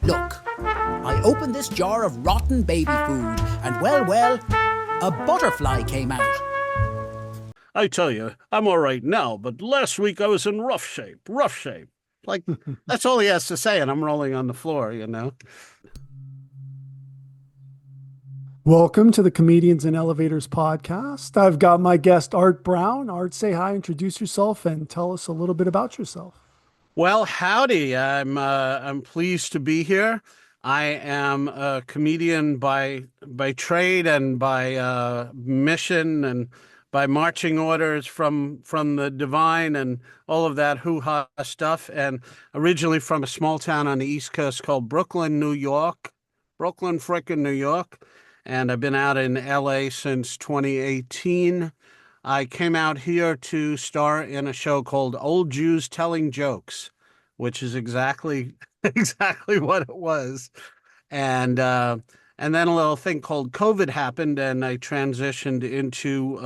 Look, I opened this jar of rotten baby food, and well, a butterfly came out. I tell you, I'm all right now, but last week I was in rough shape. Like, that's all he has to say, and I'm rolling on the floor, you know? Welcome to the Comedians in Elevators podcast. I've got my guest, Art Brown. Art, say hi, introduce yourself, and tell us a little bit about yourself. Well, howdy. I'm pleased to be here. I am a comedian by trade and by mission and by marching orders from the divine and all of that hoo-ha stuff. And originally from a small town on the East Coast called Brooklyn, New York. Brooklyn, frickin' New York. And I've been out in LA since 2018. I came out here to star in a show called Old Jews Telling Jokes, which is exactly what it was. And then a little thing called COVID happened, and I transitioned into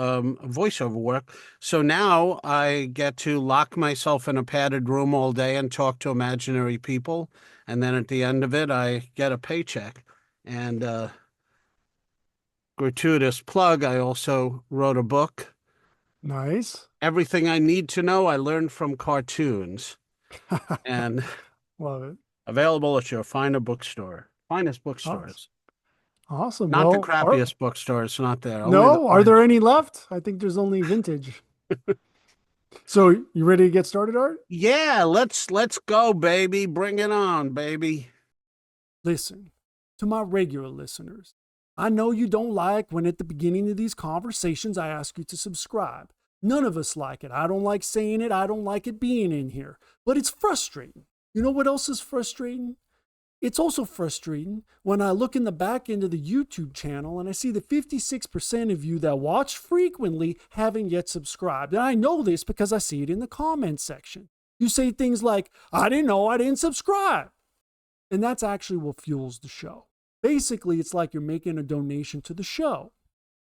voiceover work. So now I get to lock myself in a padded room all day and talk to imaginary people. And then at the end of it, I get a paycheck. And gratuitous plug, I also wrote a book. Nice. Everything I Need to Know I learned from cartoons. And love it. Available at your finest bookstores. Awesome. Not the crappiest bookstores, not there. No, are there any left? I think there's only vintage. So you ready to get started, Art? Yeah, let's go, baby. Bring it on, baby. Listen, to my regular listeners, I know you don't like when at the beginning of these conversations I ask you to subscribe. None of us like it. I don't like saying it. I don't like it being in here. But it's frustrating. You know what else is frustrating? It's also frustrating when I look in the back end of the YouTube channel and I see that 56% of you that watch frequently haven't yet subscribed. And I know this because I see it in the comment section. You say things like, I didn't know I didn't subscribe. And that's actually what fuels the show. Basically, it's like you're making a donation to the show.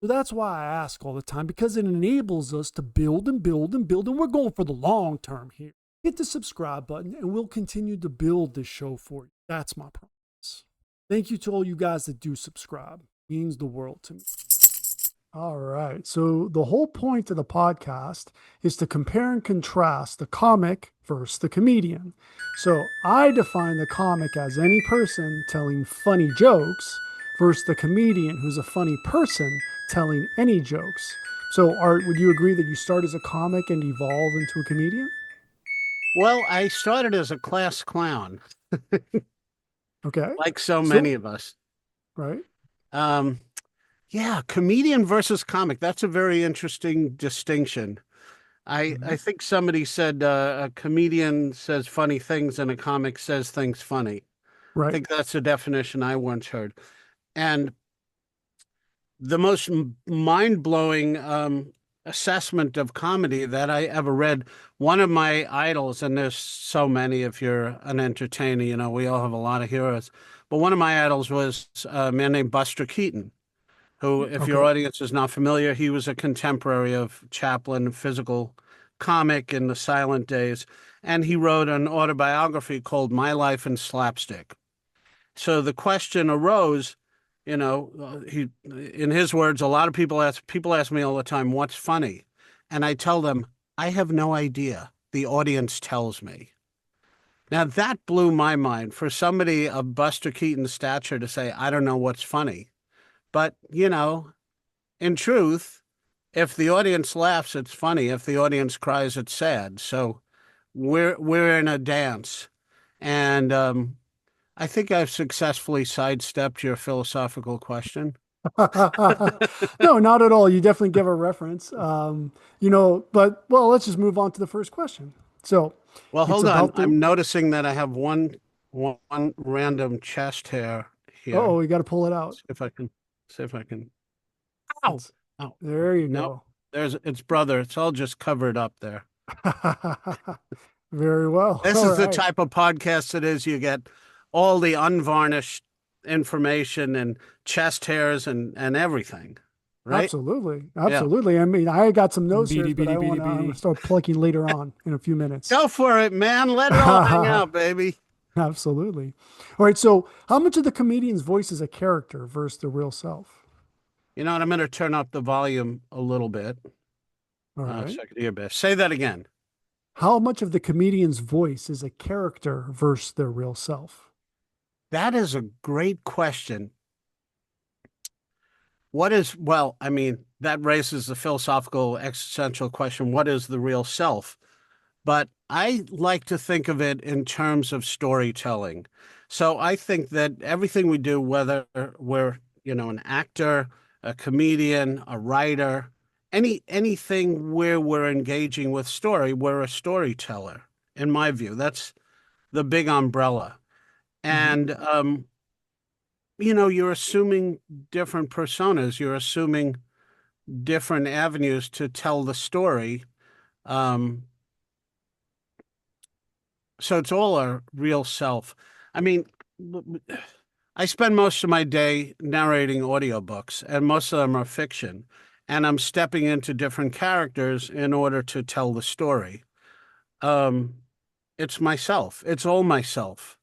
So that's why I ask all the time, because it enables us to build and build and build. And we're going for the long term here. Hit the subscribe button and we'll continue to build this show for you. That's my promise. Thank you to all you guys that do subscribe. It means the world to me. All right. So the whole point of the podcast is to compare and contrast the comic versus the comedian. So I define the comic as any person telling funny jokes versus the comedian who's a funny person telling any jokes. So Art, would you agree that you start as a comic and evolve into a comedian? Well, I started as a class clown. Okay. Like so many of us. Right. Yeah, comedian versus comic. That's a very interesting distinction. I think somebody said a comedian says funny things and a comic says things funny. Right. I think that's a definition I once heard. And the most mind-blowing assessment of comedy that I ever read, one of my idols, and there's so many if you're an entertainer, you know, we all have a lot of heroes, but one of my idols was a man named Buster Keaton, who, if your audience is not familiar, he was a contemporary of Chaplin, physical comic in the silent days, and he wrote an autobiography called My Life in Slapstick. So the question arose, you know, in his words, a lot of people ask me all the time, what's funny? And I tell them, I have no idea. The audience tells me. Now that blew my mind for somebody of Buster Keaton's stature to say, I don't know what's funny. But, you know, in truth, if the audience laughs, it's funny. If the audience cries, it's sad. So we're in a dance. And I think I've successfully sidestepped your philosophical question. No, not at all. You definitely give a reference. But let's just move on to the first question. So, well, hold on. I'm noticing that I have one random chest hair here. Oh, we got to pull it out. See if I can. Ow! Oh, there you go. It's brother. It's all just covered up there. Very well. This is the type of podcast it is. You get all the unvarnished information and chest hairs and everything, right? Absolutely. Yeah. I mean, I got some nose hairs, but I want to start plucking later on in a few minutes. Go for it, man. Let it all hang out, baby. Absolutely. All right. So, how much of the comedian's voice is a character versus the real self? You know what? I'm going to turn up the volume a little bit All right. so I can hear better. Say that again. How much of the comedian's voice is a character versus their real self? That is a great question. What is, well, I mean, that raises the philosophical existential question, what is the real self? But I like to think of it in terms of storytelling. So I think that everything we do, whether we're, an actor, a comedian, a writer, anything where we're engaging with story, we're a storyteller, in my view. That's the big umbrella. Mhm. And you're assuming different personas, you're assuming different avenues to tell the story. Um, so it's all our real self. I mean, I spend most of my day narrating audiobooks, and most of them are fiction. And I'm stepping into different characters in order to tell the story. Um, it's myself. It's all myself.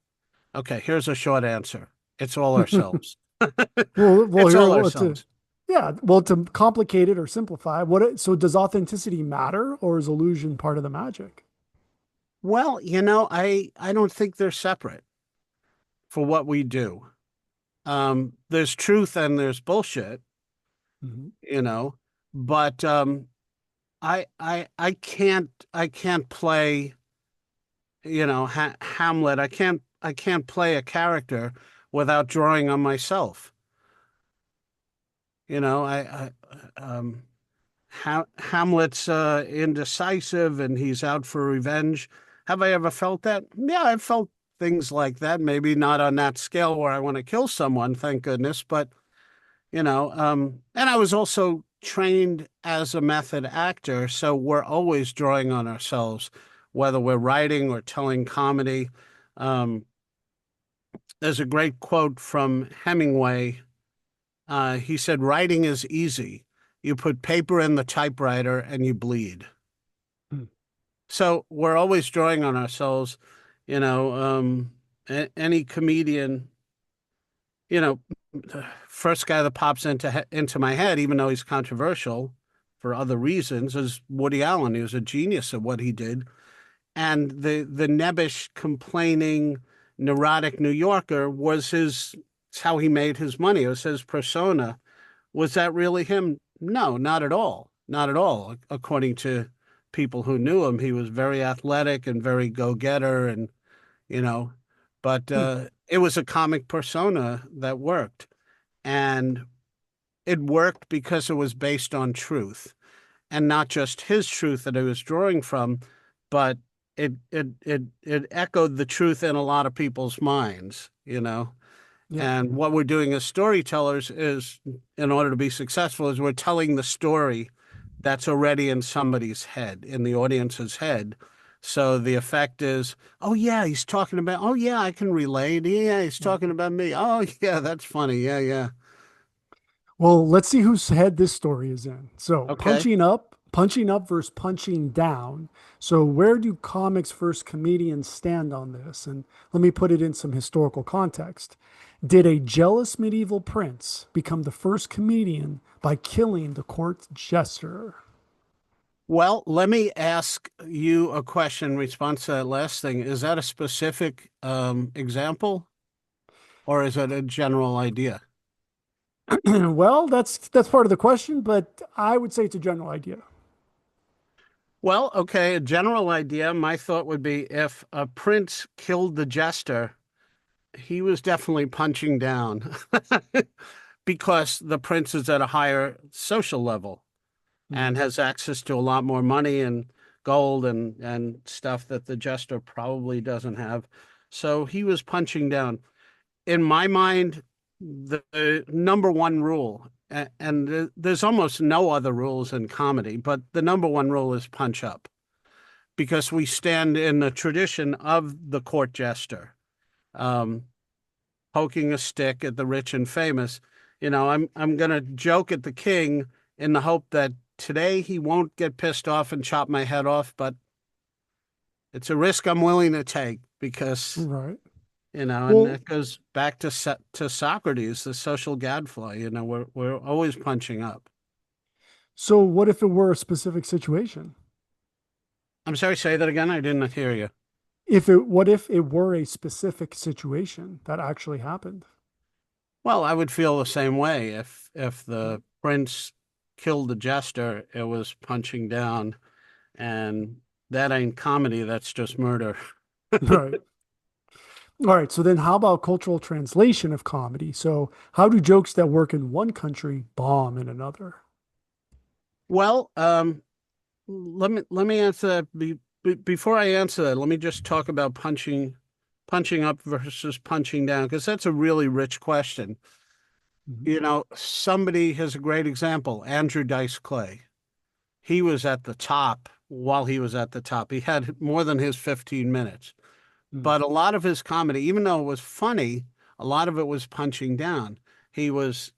Okay, here's a short answer. It's all ourselves. Well, It's here, all well, to ourselves. yeah, well, to complicate it or simplify, so does authenticity matter, or is illusion part of the magic? Well, I don't think they're separate for what we do. There's truth and there's bullshit, Mhm. you know, but I can't play, Hamlet. I can't play a character without drawing on myself. You know, Hamlet's indecisive and he's out for revenge. Have I ever felt that? Yeah, I've felt things like that. Maybe not on that scale where I want to kill someone, thank goodness, but and I was also trained as a method actor, so we're always drawing on ourselves, whether we're writing or telling comedy. Um, there's a great quote from Hemingway. He said, "Writing is easy. You put paper in the typewriter and you bleed." Mm. So we're always drawing on ourselves. You know, any comedian, you know, the first guy that pops into my head, even though he's controversial for other reasons, is Woody Allen. He was a genius at what he did, and the nebbish, complaining, neurotic New Yorker was his. It's how he made his money. It was his persona. Was that really him? No, not at all. Not at all. According to people who knew him, he was very athletic and very go-getter, and you know, but Hmm. it was a comic persona that worked. And it worked because it was based on truth and not just his truth that he was drawing from, but it echoed the truth in a lot of people's minds. Yeah. And what we're doing as storytellers is, in order to be successful, is we're telling the story that's already in somebody's head, in the audience's head. So the effect is, oh yeah, he's talking about, oh yeah, I can relate. Yeah, he's talking Mhm. about me. Oh yeah, that's funny. Yeah, yeah. Well, let's see whose head this story is in. So, Okay. punching up versus punching down. So, where do comics versus comedians stand on this? And let me put it in some historical context. Did a jealous medieval prince become the first comedian by killing the court jester? Well, let me ask you a question in response to that last thing. Is that a specific example or is it a general idea? Well, that's part of the question, but I would say it's a general idea. Well, okay, a general idea. My thought would be if a prince killed the jester, he was definitely punching down because the prince is at a higher social level and Mhm. has access to a lot more money and gold and stuff that the jester probably doesn't have. So he was punching down. In my mind, the number one rule, and there's almost no other rules in comedy, but the number one rule is punch up because we stand in the tradition of the court jester, um, poking a stick at the rich and famous. I'm gonna joke at the king in the hope that today he won't get pissed off and chop my head off, but it's a risk I'm willing to take because Right. and Well, that goes back to to Socrates, the social gadfly. We're always punching up. so what if it were a specific situation? I'm sorry, say that again. I didn't hear you. What if it were a specific situation that actually happened? Well, I would feel the same way if the prince killed the jester, it was punching down, and that ain't comedy, that's just murder. Right. All right. So then how about cultural translation of comedy? So how do jokes that work in one country bomb in another? Well, let me answer that. Before I answer that, let me just talk about punching up versus punching down, because that's a really rich question. Mhm. Somebody has a great example, Andrew Dice Clay. He was at the top while he was at the top. He had more than his 15 minutes. Mm. But a lot of his comedy, even though it was funny, a lot of it was punching down. He was,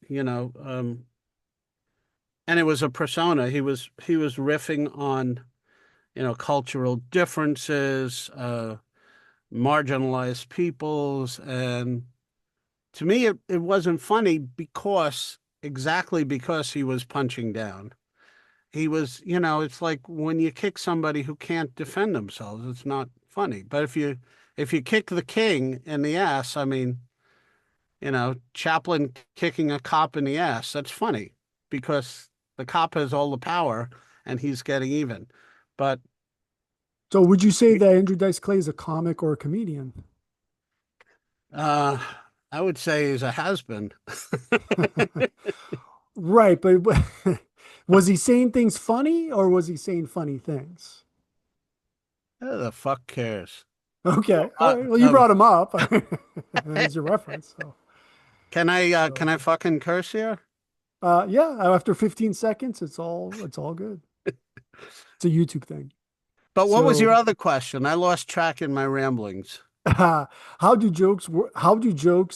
and it was a persona. He was riffing on, cultural differences, marginalized peoples, and to me, it wasn't funny because he was punching down. He was, it's like when you kick somebody who can't defend themselves, it's not funny. But if you kick the king in the ass, I mean, Chaplin kicking a cop in the ass, that's funny because the cop has all the power and he's getting even. But So would you say that Andrew Dice Clay is a comic or a comedian? uh, I would say he's a has-been. Right, but was he saying things funny or was he saying funny things? Who the fuck cares? Okay, Well, all right. Well, you brought him up as your reference. So, can I fucking curse here? yeah, after 15 seconds, it's all good. It's a YouTube thing. But what was your So, other question? I lost track in my ramblings. how do jokes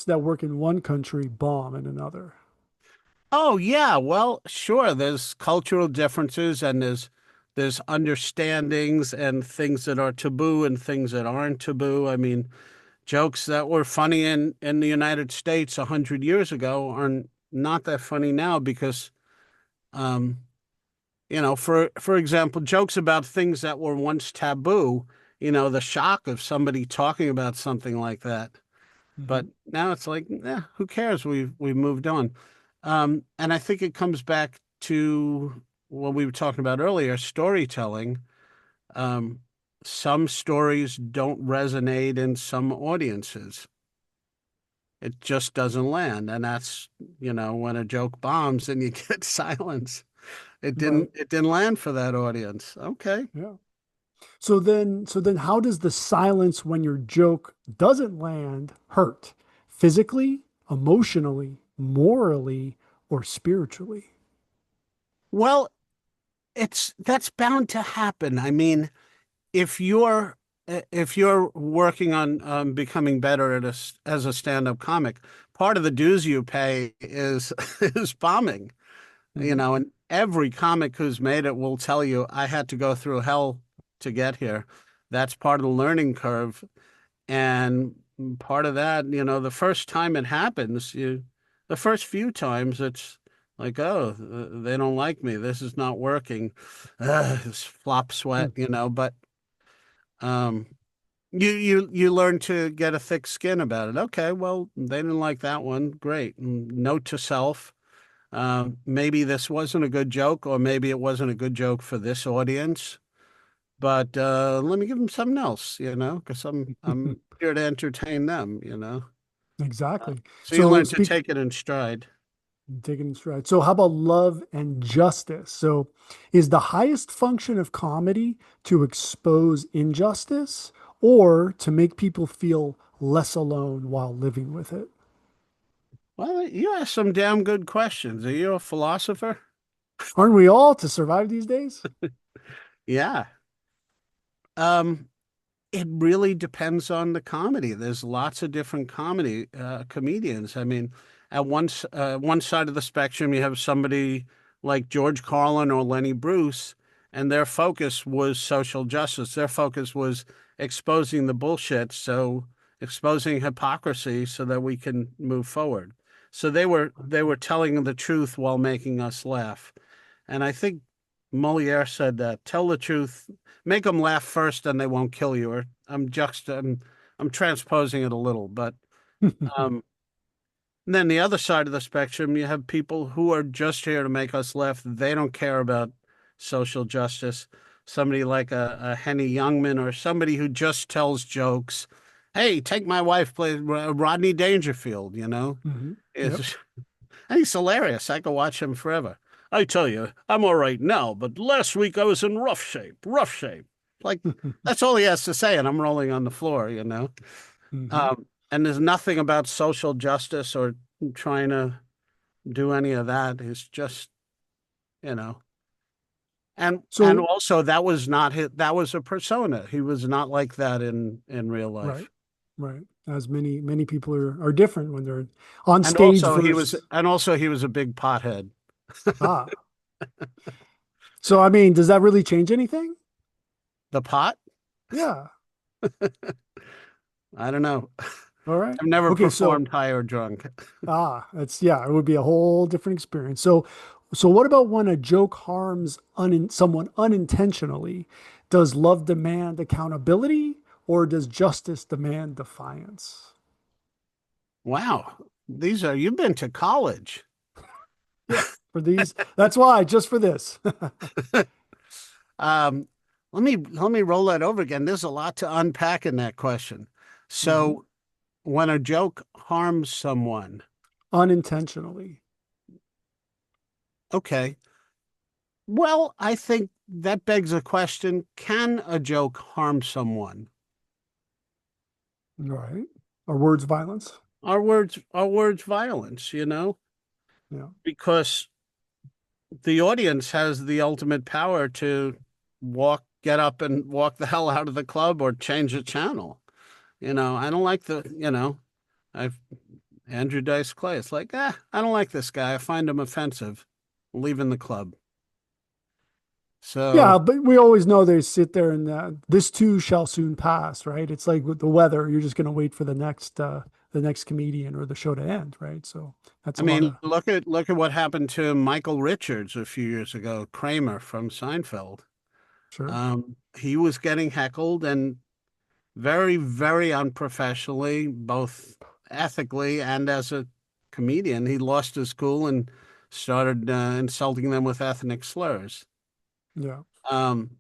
that work in one country bomb in another? Oh yeah, well, sure. There's cultural differences and there's understandings and things that are taboo and things that aren't taboo. I mean, jokes that were funny in the United States 100 years ago are not that funny now because um, for example, jokes about things that were once taboo, the shock of somebody talking about something like that. But Mhm. now it's like, who cares? We've moved on. And I think it comes back to what we were talking about earlier, storytelling. Um, some stories don't resonate in some audiences. It just doesn't land. And that's, when a joke bombs and you get silence. It Right. didn't it didn't land for that audience. Okay. Yeah. So then how does the silence when your joke doesn't land hurt? Physically, emotionally, morally, or spiritually? Well, that's bound to happen. I mean, if you're if you're working on becoming better as a stand-up comic, part of the dues you pay is is bombing. Mhm. And every comic who's made it will tell you, I had to go through hell to get here. That's part of the learning curve. And part of that, the first time it happens, the first few times, it's like, oh, they don't like me. This is not working. It's flop sweat, Mm. but um, you learn to get a thick skin about it. Okay, well, they didn't like that one. Great. Note to self. Maybe this wasn't a good joke, or maybe it wasn't a good joke for this audience. But let me give them something else, because I'm here to entertain them. Exactly. So you So learn to speak take it in stride. taking it stride. So how about love and justice? So is the highest function of comedy to expose injustice or to make people feel less alone while living with it? Well, you ask some damn good questions. Are you a philosopher? Aren't we all to survive these days? Yeah. Um, It really depends on the comedy. There's lots of different comedians. I mean, at one side of the spectrum, you have somebody like George Carlin or Lenny Bruce, and their focus was social justice. Their focus was exposing the bullshit so exposing hypocrisy so that we can move forward. So they were telling the truth while making us laugh. And I think Moliere said that, tell the truth, make them laugh first and they won't kill you. Or I'm transposing it a little, but um and then the other side of the spectrum, you have people who are just here to make us laugh. They don't care about social justice. Somebody like a Henny Youngman, or somebody who just tells jokes. Hey, take my wife, play Rodney Dangerfield, Hmm. Yep. Is and he's hilarious. I could watch him forever. I tell you, I'm all right now, but last week I was in rough shape, rough shape. Like, that's all he has to say, and I'm rolling on the floor. Hmm. And there's nothing about social justice or trying to do any of that. It's just, you know, and So, also that was not his, that was a persona. He was not like that in real right, life. right. As many people are different when they're on And stage also versus he was a big pothead. ah. So, I mean, does that really change anything? The pot? Yeah. I don't know. All right. I've never Okay. So, performed high or drunk. that's yeah, it would be a whole different experience. So what about when a joke harms someone unintentionally? Does love demand accountability or does justice demand defiance? Wow. You've been to college. Yeah, for these, that's why, just for this. Um, let me roll that over again. There's a lot to unpack in that question. Mhm. So when a joke harms someone, Unintentionally. okay. Well, I think that begs a question. Can a joke harm someone? Right. Or words violence. Are words violence, Yeah. because the audience has the ultimate power to get up and walk the hell out of the club or change the channel. I don't like I've Andrew Dice Clay. It's like, I don't like this guy. I find him offensive. Leaving the club. So, Yeah, but we always know they sit there and this too shall soon pass, right? It's like with the weather, you're just going to wait for the next comedian or the show to end, right? So that's I a lot mean, of look at what happened to Michael Richards a few years ago, Kramer from Seinfeld. sure. He was getting heckled and very, very unprofessionally, both ethically and as a comedian. He lost his cool and started insulting them with ethnic slurs. Yeah. Um,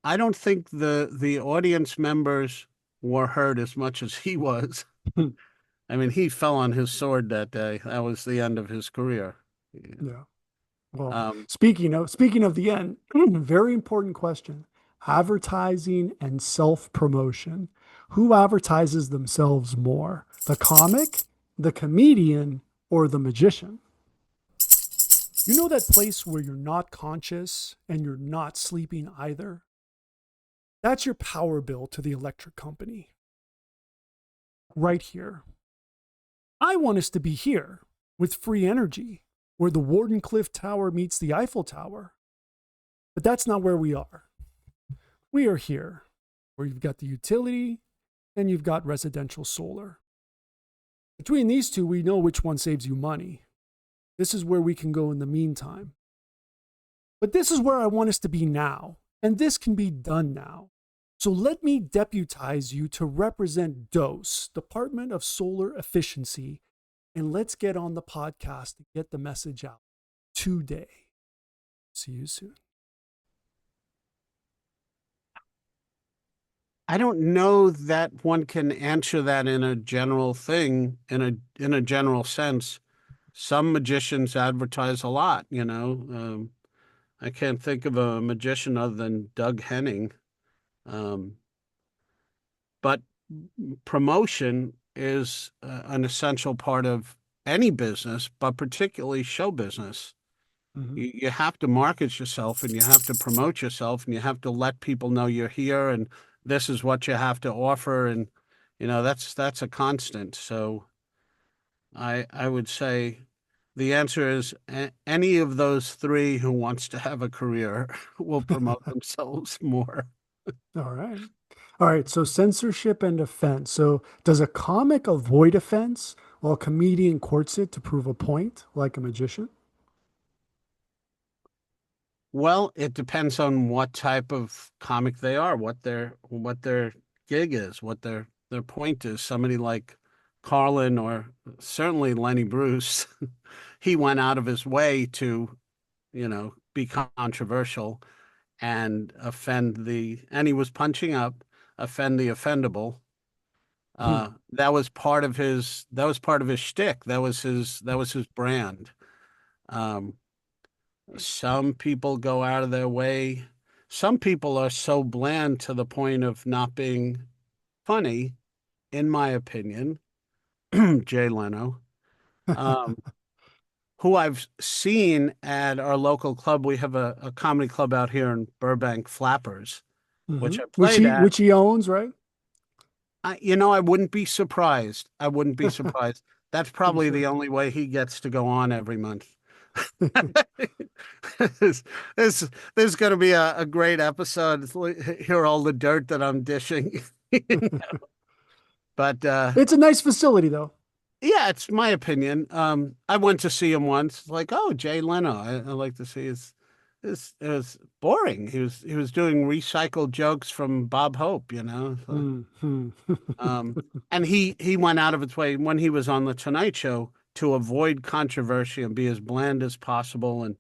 I don't think the audience members were hurt as much as he was. I mean, he fell on his sword that day. That was the end of his career. Yeah. Yeah. Well, Um, speaking of the end, very important question. Advertising and self-promotion. Who advertises themselves more? The comic, the comedian, or the magician? You know that place where you're not conscious and you're not sleeping either? That's your power bill to the electric company. Right here. I want us to be here with free energy, where the Wardenclyffe Tower meets the Eiffel Tower. But that's not where we are. We are here, where you've got the utility and you've got residential solar. Between these two, we know which one saves you money. This is where we can go in the meantime. But this is where I want us to be now, and this can be done now. So let me deputize you to represent DOSE, Department of Solar Efficiency, and let's get on the podcast and get the message out today. See you soon. I don't know that one can answer that in a general thing, in a general sense. Some magicians advertise a lot. I can't think of a magician other than Doug Henning. Um, but promotion is an essential part of any business, but particularly show business. Mm-hmm. You have to market yourself and you have to promote yourself and you have to let people know you're here and this is what you have to offer. And, that's a constant. So I would say the answer is any of those three who wants to have a career will promote themselves more. All right. All right, so censorship and offense. So does a comic avoid offense while a comedian courts it to prove a point, like a magician? Well, it depends on what type of comic they are, what their gig is, what their point is. Somebody like Carlin or certainly Lenny Bruce, he went out of his way to, be controversial and and he was punching up, offend the offendable. Hmm. That was part of his shtick. That was his brand. Um, some people go out of their way. Some people are so bland to the point of not being funny, in my opinion. Jay Leno, um, who I've seen at our local club. We have a comedy club out here in Burbank, Flappers, which I Which played at. he owns, right? I wouldn't be surprised. I wouldn't be surprised. That's I'm probably the sure. only way he gets to go on every month. There's, there's, there's going to be a great episode. Hear all the dirt that I'm dishing. But It's a nice facility, though. yeah, it's my opinion. I went to see him once. Like, oh, Jay Leno. I like to see his. It was boring. He was doing recycled jokes from Bob Hope. So, Hmm. Um, and he went out of its way when he was on the Tonight Show to avoid controversy and be as bland as possible and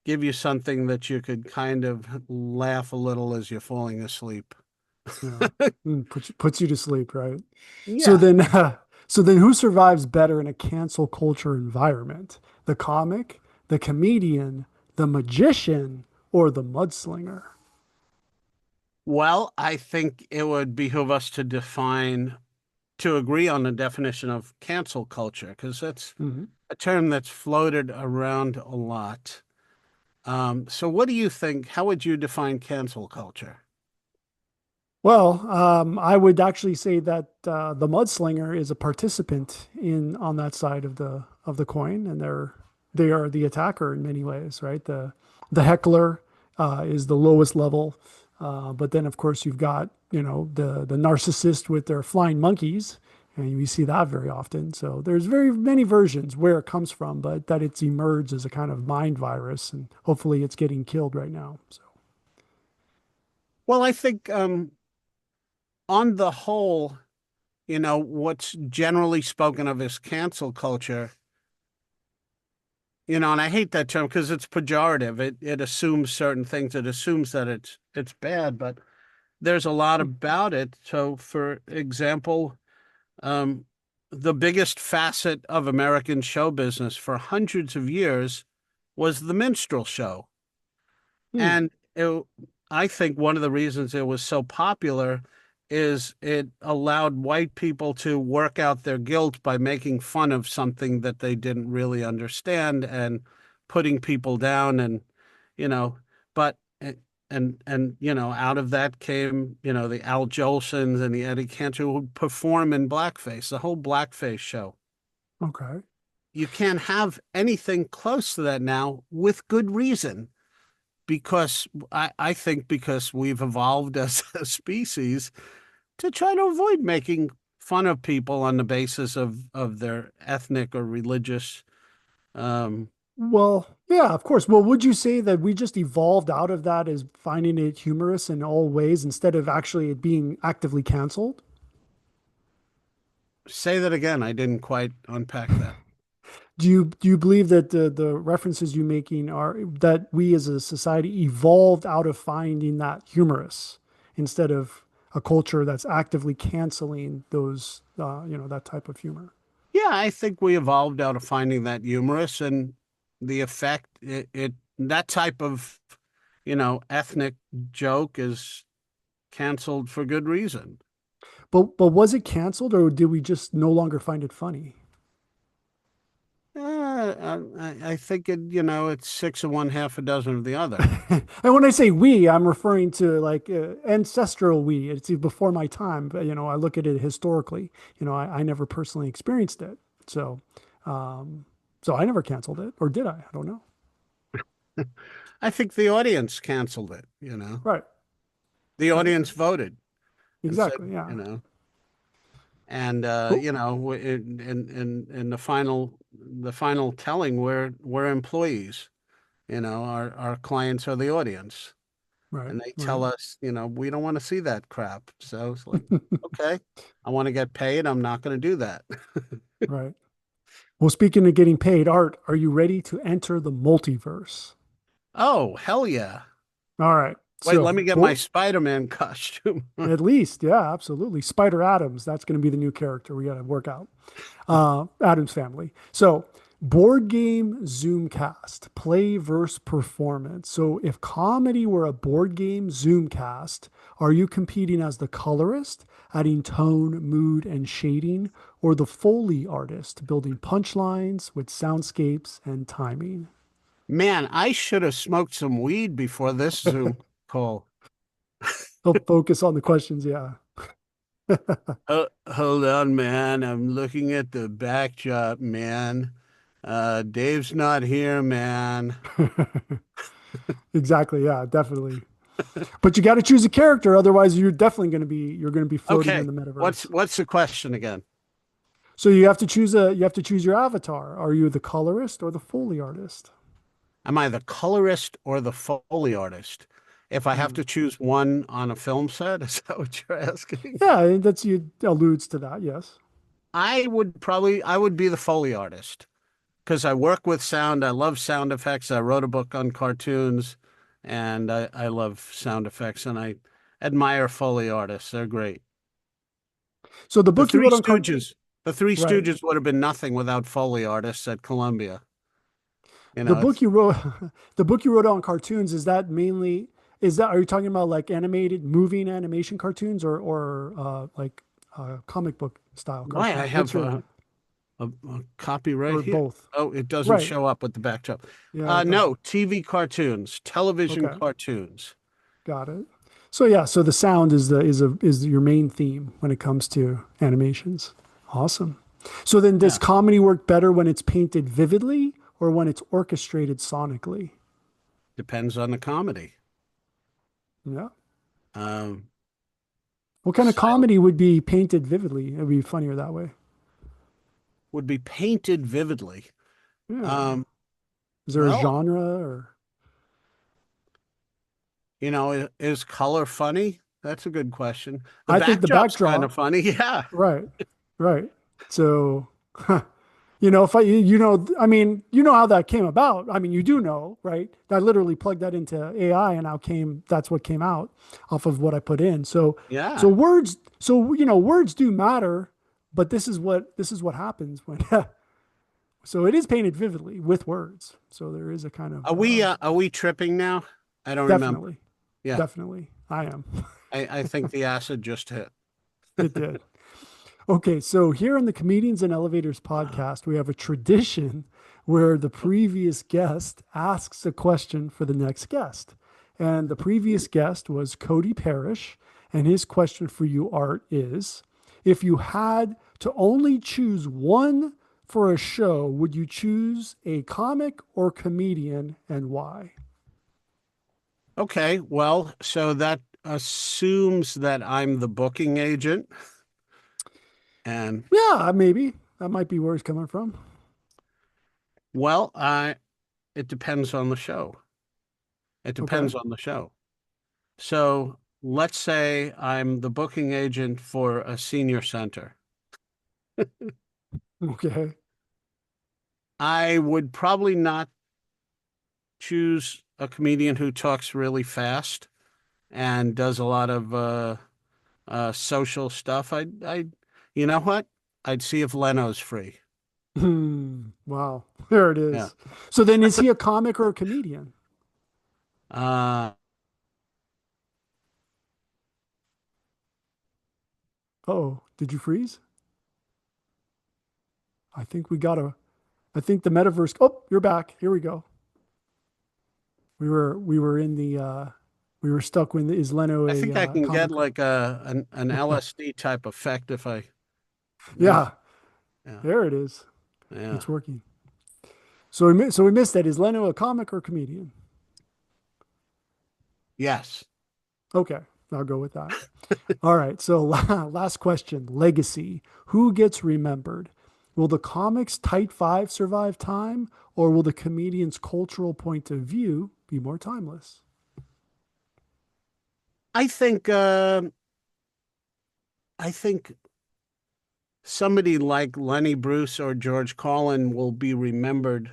give you something that you could kind of laugh a little as you're falling asleep. Yeah. Puts you to sleep, right? So Yeah. then, so then, who survives better in a cancel culture environment? The comic, the comedian, the magician, or the mudslinger? Well, I think it would behoove us to agree on the definition of cancel culture, because that's Hmm. a term that's floated around a lot. So what do you think? How would you define cancel culture? Well, I would actually say that the mudslinger is a participant in on that side of the coin, and they are the attacker in many ways, right? The heckler is the lowest level, but then of course you've got the narcissist with their flying monkeys, and we see that very often. So there's very many versions where it comes from, but that it's emerged as a kind of mind virus, and hopefully it's getting killed right now. So. Well, I think on the whole, what's generally spoken of as cancel culture, and I hate that term because it's pejorative. It assumes certain things. It assumes that it's bad, but there's a lot about it. So, for example, um, the biggest facet of American show business for hundreds of years was the minstrel show. Hmm. And I think one of the reasons it was so popular is it allowed white people to work out their guilt by making fun of something that they didn't really understand and putting people down you know, but out of that came, the Al Jolsons and the Eddie Cantor who would perform in blackface, the whole blackface show. Okay. You can't have anything close to that now with good reason because I think because we've evolved as a species to try to avoid making fun of people on the basis of their ethnic or religious. Um, Well, yeah, of course. Well, would you say that we just evolved out of that as finding it humorous in all ways instead of actually it being actively canceled? say that again. I didn't quite unpack that. Do you believe that the references you're making are that we as a society evolved out of finding that humorous instead of a culture that's actively canceling those that type of humor? Yeah, I think we evolved out of finding that humorous and the effect it that type of ethnic joke is canceled for good reason. But was it canceled or did we just no longer find it funny? I think it's six of one, half a dozen of the other. And when I say we, I'm referring to like ancestral we. It's before my time, but I look at it historically. I never personally experienced it, so um, so I never canceled it, or did I? I don't know. I think the audience canceled it. Right. The Right. audience voted. and said, Exactly. Yeah. and Cool. in the final telling, we're employees. Our clients are the audience, Right. and they Right. tell us, we don't want to see that crap. So it's like, okay, I want to get paid. I'm not going to do that. Right. Well, speaking of getting paid, Art, are you ready to enter the multiverse? Oh, hell yeah. All right. Wait, let So, me get my Spider-Man costume. at least, yeah, absolutely. Spider Adams, that's going to be the new character we got to work out. Adams family. So, board game Zoomcast, play versus performance. So, if comedy were a board game Zoomcast, are you competing as the colorist, adding tone, mood, and shading, or the Foley artist, building punchlines with soundscapes and timing? Man, I should have smoked some weed before this Zoom call. Help focus on the questions. Yeah. Hold on, man. I'm looking at the backdrop, man. Dave's not here, man. Exactly. Yeah, definitely. But you got to choose a character, otherwise you're going to be floating in Okay, the what's metaverse. what's the question again? So you have to choose your avatar. Are you the colorist or the Foley artist? Am I the colorist or the Foley artist? If I have Hmm. to choose one on a film set, is that what you're asking? Yeah, that's you alludes to that. Yes. I would be the Foley artist because I work with sound. I love sound effects. I wrote a book on cartoons, and I love sound effects, and I admire Foley artists. They're great. So the The book you Three wrote on Stooges, the Three right. Stooges would have been nothing without Foley artists at Columbia. The book It's you wrote the book you wrote on cartoons, is that mainly is that are you talking about like animated moving animation cartoons or like comic book style why I cartoons? What's have your a copy right or here. both? Oh, it doesn't Right. show up with the backdrop. Yeah, it doesn't. No, TV cartoons, television Okay. cartoons. Got it. So yeah, so the sound is your main theme when it comes to animations. Awesome. So then does Yeah, comedy work better when it's painted vividly or when it's orchestrated sonically? depends on the comedy. Yeah. Um, What kind of Silent comedy would be painted vividly? It'd be funnier that way. would be painted vividly. Yeah. Um, Is there a well, genre or is color funny? That's a good question. The I think the backdrop's kind backdrop, of funny. Yeah. right. Right. So if I mean, you know how that came about. I mean, you do know, right? I literally plugged that into AI and that's what came out off of what I put in. So Yeah. words do matter, but this is what happens when, so it is painted vividly with words. So there is a kind of, Are we tripping now? I don't remember. definitely, Yeah. definitely I am. I think the acid just hit. It did. Okay, so here on the Comedians and Elevators podcast, we have a tradition where the previous guest asks a question for the next guest. And the previous guest was Cody Parrish. And his question for you, Art, is if you had to only choose one for a show, would you choose a comic or comedian and why? Okay, well, so that assumes that I'm the booking agent. And Yeah, maybe. That might be where he's coming from. well, it depends on the show. It Okay. depends on the show. So let's say I'm the booking agent for a senior center. Okay. I would probably not choose a comedian who talks really fast and does a lot of social stuff. You know what? I'd see if Leno's free. Wow. There it Yeah. is. So then is he a comic or a comedian? Uh, Oh, did you freeze? I think I think the metaverse. Oh, you're back. Here we go. We were in we were stuck when is Leno I a think I can get comic? like an LSD type effect if I. Yeah, Yeah, yeah, there it is. yeah. It's working. So we missed that. Is Leno a comic or comedian? Yes. Okay. I'll go with that. All right. So last question, legacy. Who gets remembered? Will the comics Tight Five survive time, or will the comedian's cultural point of view be more timeless? I think I think somebody like Lenny Bruce or George Carlin will be remembered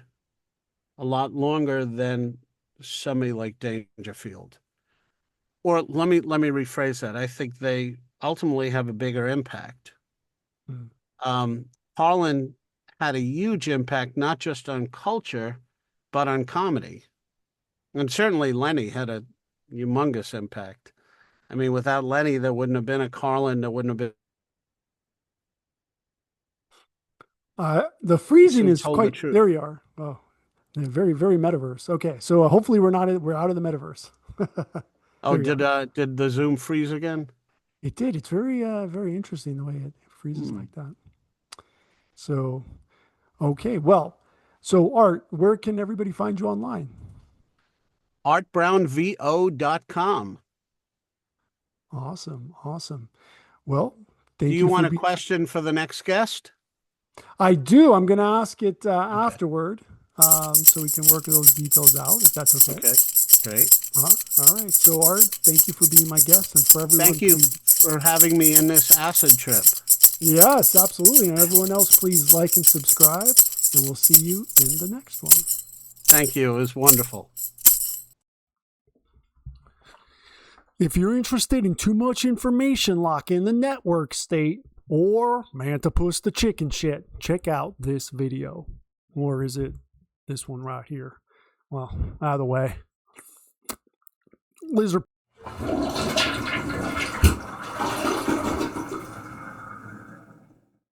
a lot longer than somebody like Dangerfield. Or let me rephrase that. I think they ultimately have a bigger impact. Hmm. Carlin had a huge impact not just on culture, but on comedy. And certainly Lenny had a humongous impact. I mean, without Lenny, there wouldn't have been a Carlin, there wouldn't have been The freezing who is told the quite. truth. There you are. Oh, yeah, very, very metaverse. Okay, so hopefully we're out of the metaverse. Oh, There you are. did the Zoom freeze again? It did. It's very, very interesting the way it freezes Hmm. like that. So, okay, well, so Art, where can everybody find you online? ArtBrownVO.com. Awesome, awesome. Well, Do thank you you for want a being. question for the next guest? I do. I'm going to ask it Okay. afterward, so we can work those details out, if that's okay. Okay. Great. All right. So, Art, thank you for being my guest, and for everyone, Thank you please. for having me in this acid trip. Yes, absolutely. And everyone else, please like and subscribe, and we'll see you in the next one. Thank you. It was wonderful. If you're interested in too much information like in the network state or Mantipus the chicken shit, check out this video. Or is it this one right here? Well, either way. Lizard.